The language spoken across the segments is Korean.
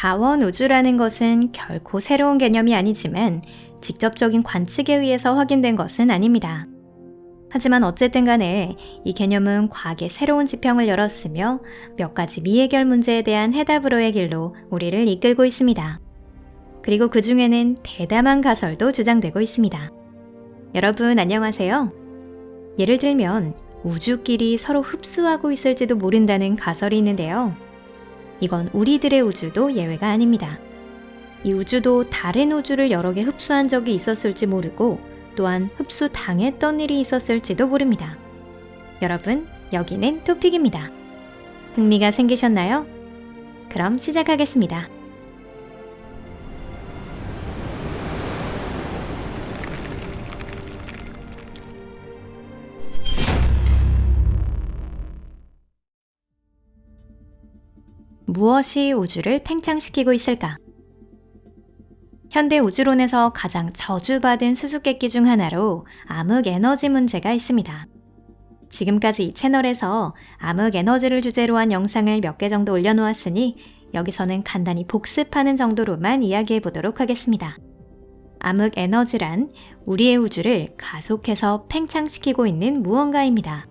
다원우주라는 것은 결코 새로운 개념이 아니지만 직접적인 관측에 의해서 확인된 것은 아닙니다. 하지만 어쨌든 간에 이 개념은 과학의 새로운 지평을 열었으며 몇 가지 미해결 문제에 대한 해답으로의 길로 우리를 이끌고 있습니다. 그리고 그 중에는 대담한 가설도 주장되고 있습니다. 여러분 안녕하세요. 예를 들면 우주끼리 서로 흡수하고 있을지도 모른다는 가설이 있는데요. 이건 우리들의 우주도 예외가 아닙니다. 이 우주도 다른 우주를 여러 개 흡수한 적이 있었을지 모르고 또한 흡수당했던 일이 있었을지도 모릅니다. 여러분, 여기는 토픽입니다. 흥미가 생기셨나요? 그럼 시작하겠습니다. 무엇이 우주를 팽창시키고 있을까? 현대 우주론에서 가장 저주받은 수수께끼 중 하나로 암흑에너지 문제가 있습니다. 지금까지 이 채널에서 암흑에너지를 주제로 한 영상을 몇 개 정도 올려놓았으니 여기서는 간단히 복습하는 정도로만 이야기해 보도록 하겠습니다. 암흑에너지란 우리의 우주를 가속해서 팽창시키고 있는 무언가입니다.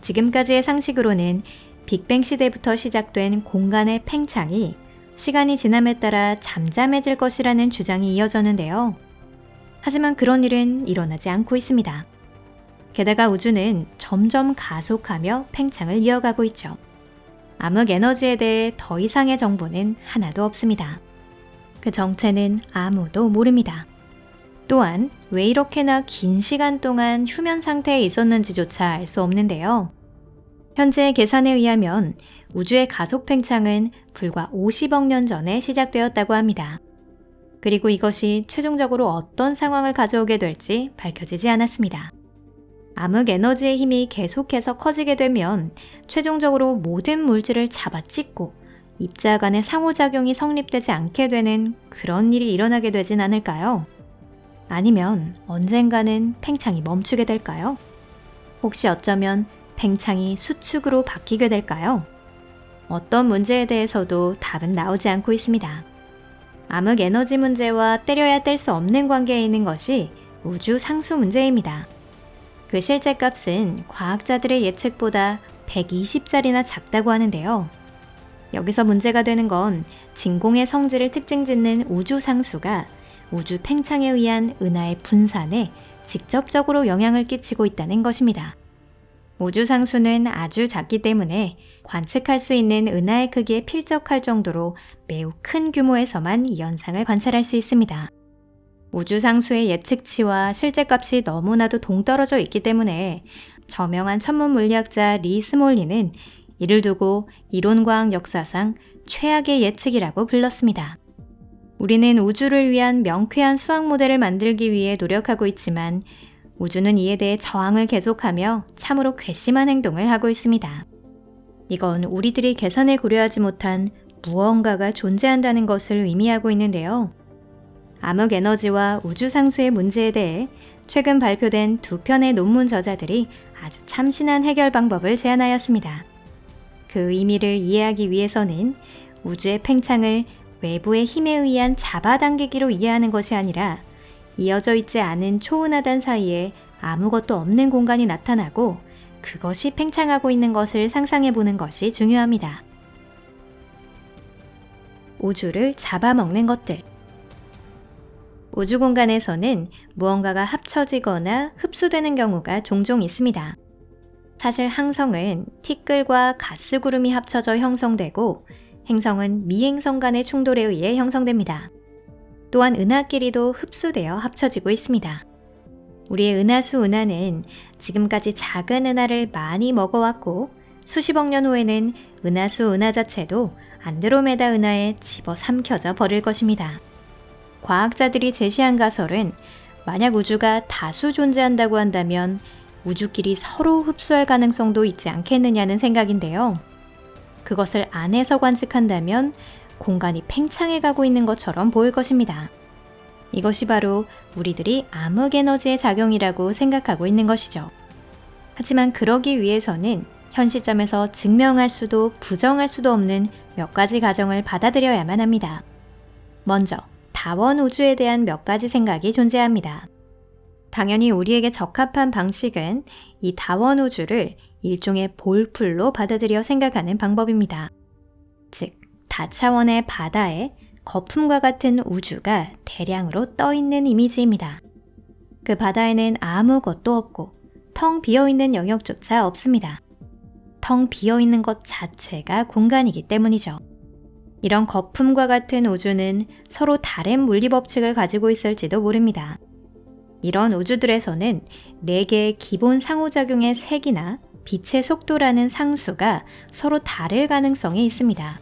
지금까지의 상식으로는 빅뱅 시대부터 시작된 공간의 팽창이 시간이 지남에 따라 잠잠해질 것이라는 주장이 이어졌는데요. 하지만 그런 일은 일어나지 않고 있습니다. 게다가 우주는 점점 가속하며 팽창을 이어가고 있죠. 암흑 에너지에 대해 더 이상의 정보는 하나도 없습니다. 그 정체는 아무도 모릅니다. 또한 왜 이렇게나 긴 시간 동안 휴면 상태에 있었는지조차 알 수 없는데요. 현재의 계산에 의하면 우주의 가속 팽창은 불과 50억 년 전에 시작되었다고 합니다. 그리고 이것이 최종적으로 어떤 상황을 가져오게 될지 밝혀지지 않았습니다. 암흑 에너지의 힘이 계속해서 커지게 되면 최종적으로 모든 물질을 잡아찢고 입자 간의 상호작용이 성립되지 않게 되는 그런 일이 일어나게 되진 않을까요? 아니면 언젠가는 팽창이 멈추게 될까요? 혹시 어쩌면 팽창이 수축으로 바뀌게 될까요? 어떤 문제에 대해서도 답은 나오지 않고 있습니다. 암흑 에너지 문제와 때려야 뗄 수 없는 관계에 있는 것이 우주 상수 문제입니다. 그 실제 값은 과학자들의 예측보다 120짜리나 작다고 하는데요. 여기서 문제가 되는 건 진공의 성질을 특징 짓는 우주 상수가 우주 팽창에 의한 은하의 분산에 직접적으로 영향을 끼치고 있다는 것입니다. 우주 상수는 아주 작기 때문에 관측할 수 있는 은하의 크기에 필적할 정도로 매우 큰 규모에서만 이 현상을 관찰할 수 있습니다. 우주 상수의 예측치와 실제 값이 너무나도 동떨어져 있기 때문에 저명한 천문 물리학자 리 스몰리는 이를 두고 이론과학 역사상 최악의 예측이라고 불렀습니다. 우리는 우주를 위한 명쾌한 수학 모델을 만들기 위해 노력하고 있지만 우주는 이에 대해 저항을 계속하며 참으로 괘씸한 행동을 하고 있습니다. 이건 우리들이 계산에 고려하지 못한 무언가가 존재한다는 것을 의미하고 있는데요. 암흑 에너지와 우주 상수의 문제에 대해 최근 발표된 2편의 논문 저자들이 아주 참신한 해결 방법을 제안하였습니다. 그 의미를 이해하기 위해서는 우주의 팽창을 외부의 힘에 의한 잡아당기기로 이해하는 것이 아니라 이어져 있지 않은 초은하단 사이에 아무것도 없는 공간이 나타나고 그것이 팽창하고 있는 것을 상상해 보는 것이 중요합니다. 우주를 잡아먹는 것들. 우주 공간에서는 무언가가 합쳐지거나 흡수되는 경우가 종종 있습니다. 사실 항성은 티끌과 가스구름이 합쳐져 형성되고 행성은 미행성 간의 충돌에 의해 형성됩니다. 또한 은하끼리도 흡수되어 합쳐지고 있습니다. 우리의 은하수 은하는 지금까지 작은 은하를 많이 먹어왔고 수십억 년 후에는 은하수 은하 자체도 안드로메다 은하에 집어삼켜져 버릴 것입니다. 과학자들이 제시한 가설은 만약 우주가 다수 존재한다고 한다면 우주끼리 서로 흡수할 가능성도 있지 않겠느냐는 생각인데요. 그것을 안에서 관측한다면 공간이 팽창해 가고 있는 것처럼 보일 것입니다. 이것이 바로 우리들이 암흑에너지의 작용이라고 생각하고 있는 것이죠. 하지만 그러기 위해서는 현 시점에서 증명할 수도 부정할 수도 없는 몇 가지 가정을 받아들여야만 합니다. 먼저, 다원 우주에 대한 몇 가지 생각이 존재합니다. 당연히 우리에게 적합한 방식은 이 다원 우주를 일종의 볼풀로 받아들여 생각하는 방법입니다. 즉, 다차원의 바다에 거품과 같은 우주가 대량으로 떠있는 이미지입니다. 그 바다에는 아무것도 없고 텅 비어있는 영역조차 없습니다. 텅 비어있는 것 자체가 공간이기 때문이죠. 이런 거품과 같은 우주는 서로 다른 물리법칙을 가지고 있을지도 모릅니다. 이런 우주들에서는 4개의 기본 상호작용의 색이나 빛의 속도라는 상수가 서로 다를 가능성이 있습니다.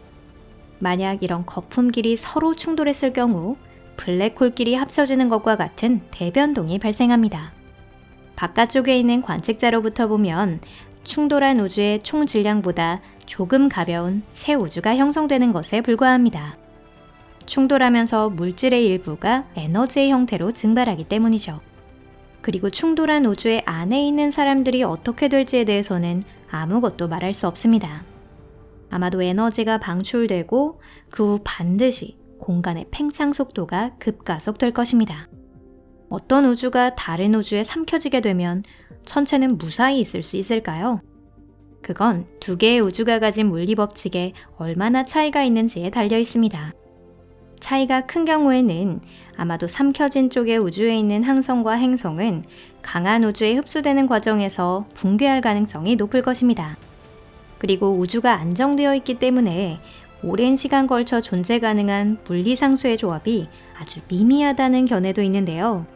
만약 이런 거품끼리 서로 충돌했을 경우 블랙홀끼리 합쳐지는 것과 같은 대변동이 발생합니다. 바깥쪽에 있는 관측자로부터 보면 충돌한 우주의 총 질량보다 조금 가벼운 새 우주가 형성되는 것에 불과합니다. 충돌하면서 물질의 일부가 에너지의 형태로 증발하기 때문이죠. 그리고 충돌한 우주의 안에 있는 사람들이 어떻게 될지에 대해서는 아무것도 말할 수 없습니다. 아마도 에너지가 방출되고 그 후 반드시 공간의 팽창 속도가 급가속될 것입니다. 어떤 우주가 다른 우주에 삼켜지게 되면 천체는 무사히 있을 수 있을까요? 그건 2개의 우주가 가진 물리법칙에 얼마나 차이가 있는지에 달려 있습니다. 차이가 큰 경우에는 아마도 삼켜진 쪽의 우주에 있는 항성과 행성은 강한 우주에 흡수되는 과정에서 붕괴할 가능성이 높을 것입니다. 그리고 우주가 안정되어 있기 때문에 오랜 시간 걸쳐 존재 가능한 물리상수의 조합이 아주 미미하다는 견해도 있는데요.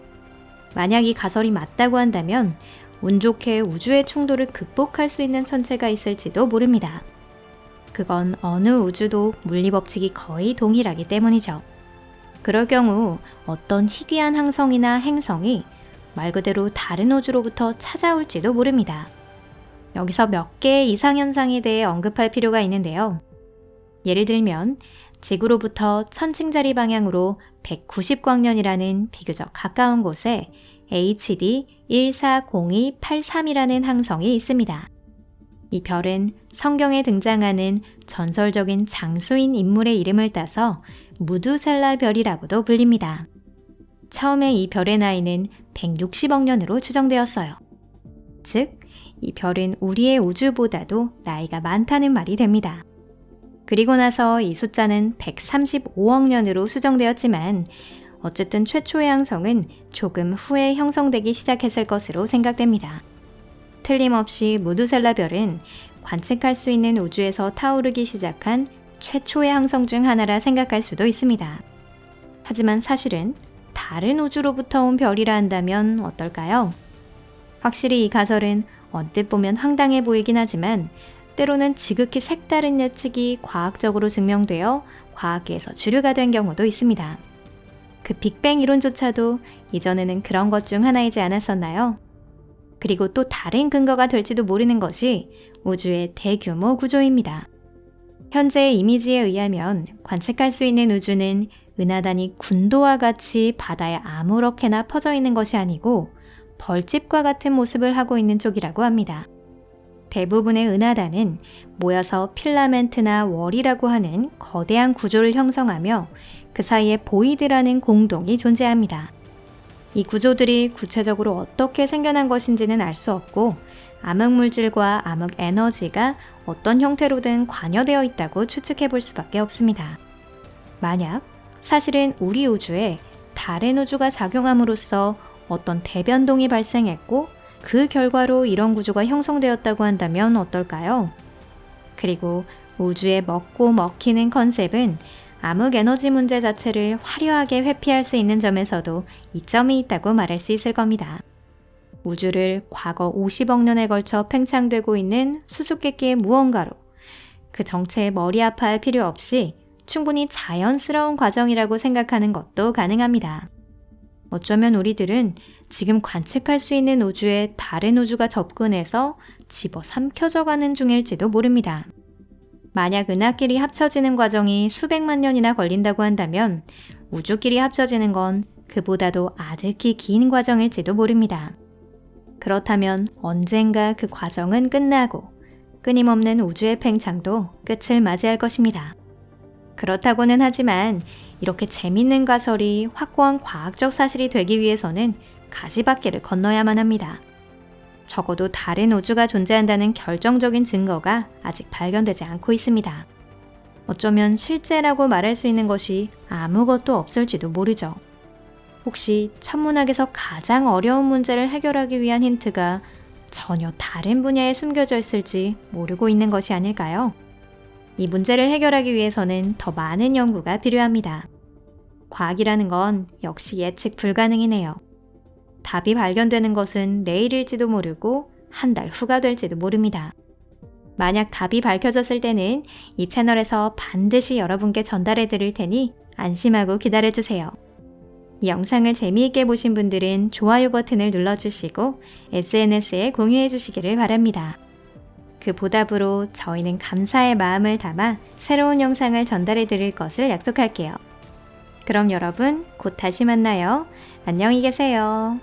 만약 이 가설이 맞다고 한다면 운 좋게 우주의 충돌을 극복할 수 있는 천체가 있을지도 모릅니다. 그건 어느 우주도 물리법칙이 거의 동일하기 때문이죠. 그럴 경우 어떤 희귀한 항성이나 행성이 말 그대로 다른 우주로부터 찾아올지도 모릅니다. 여기서 몇 개의 이상현상에 대해 언급할 필요가 있는데요. 예를 들면 지구로부터 천칭자리 방향으로 190광년이라는 비교적 가까운 곳에 HD 140283이라는 항성이 있습니다. 이 별은 성경에 등장하는 전설적인 장수인 인물의 이름을 따서 무두셀라 별이라고도 불립니다. 처음에 이 별의 나이는 160억 년으로 추정되었어요. 즉, 이 별은 우리의 우주보다도 나이가 많다는 말이 됩니다. 그리고 나서 이 숫자는 135억 년으로 수정되었지만 어쨌든 최초의 항성은 조금 후에 형성되기 시작했을 것으로 생각됩니다. 틀림없이 무두셀라 별은 관측할 수 있는 우주에서 타오르기 시작한 최초의 항성 중 하나라 생각할 수도 있습니다. 하지만 사실은 다른 우주로부터 온 별이라 한다면 어떨까요? 확실히 이 가설은 언뜻 보면 황당해 보이긴 하지만 때로는 지극히 색다른 예측이 과학적으로 증명되어 과학계에서 주류가 된 경우도 있습니다. 그 빅뱅 이론조차도 이전에는 그런 것 중 하나이지 않았었나요? 그리고 또 다른 근거가 될지도 모르는 것이 우주의 대규모 구조입니다. 현재의 이미지에 의하면 관측할 수 있는 우주는 은하단이 군도와 같이 바다에 아무렇게나 퍼져 있는 것이 아니고 벌집과 같은 모습을 하고 있는 쪽이라고 합니다. 대부분의 은하단은 모여서 필라멘트나 월이라고 하는 거대한 구조를 형성하며 그 사이에 보이드라는 공동이 존재합니다. 이 구조들이 구체적으로 어떻게 생겨난 것인지는 알 수 없고 암흑물질과 암흑에너지가 어떤 형태로든 관여되어 있다고 추측해 볼 수밖에 없습니다. 만약 사실은 우리 우주에 다른 우주가 작용함으로써 어떤 대변동이 발생했고 그 결과로 이런 구조가 형성되었다고 한다면 어떨까요? 그리고 우주에 먹고 먹히는 컨셉은 암흑에너지 문제 자체를 화려하게 회피할 수 있는 점에서도 이점이 있다고 말할 수 있을 겁니다. 우주를 과거 50억 년에 걸쳐 팽창되고 있는 수수께끼의 무언가로 그 정체에 머리 아파할 필요 없이 충분히 자연스러운 과정이라고 생각하는 것도 가능합니다. 어쩌면 우리들은 지금 관측할 수 있는 우주에 다른 우주가 접근해서 집어삼켜져 가는 중일지도 모릅니다. 만약 은하끼리 합쳐지는 과정이 수백만 년이나 걸린다고 한다면 우주끼리 합쳐지는 건 그보다도 아득히 긴 과정일지도 모릅니다. 그렇다면 언젠가 그 과정은 끝나고 끊임없는 우주의 팽창도 끝을 맞이할 것입니다. 그렇다고는 하지만 이렇게 재밌는 가설이 확고한 과학적 사실이 되기 위해서는 가지바퀴를 건너야만 합니다. 적어도 다른 우주가 존재한다는 결정적인 증거가 아직 발견되지 않고 있습니다. 어쩌면 실제라고 말할 수 있는 것이 아무것도 없을지도 모르죠. 혹시 천문학에서 가장 어려운 문제를 해결하기 위한 힌트가 전혀 다른 분야에 숨겨져 있을지 모르고 있는 것이 아닐까요? 이 문제를 해결하기 위해서는 더 많은 연구가 필요합니다. 과학이라는 건 역시 예측 불가능이네요. 답이 발견되는 것은 내일일지도 모르고 한 달 후가 될지도 모릅니다. 만약 답이 밝혀졌을 때는 이 채널에서 반드시 여러분께 전달해 드릴 테니 안심하고 기다려주세요. 이 영상을 재미있게 보신 분들은 좋아요 버튼을 눌러주시고 SNS에 공유해 주시기를 바랍니다. 그 보답으로 저희는 감사의 마음을 담아 새로운 영상을 전달해 드릴 것을 약속할게요. 그럼 여러분 곧 다시 만나요. 안녕히 계세요.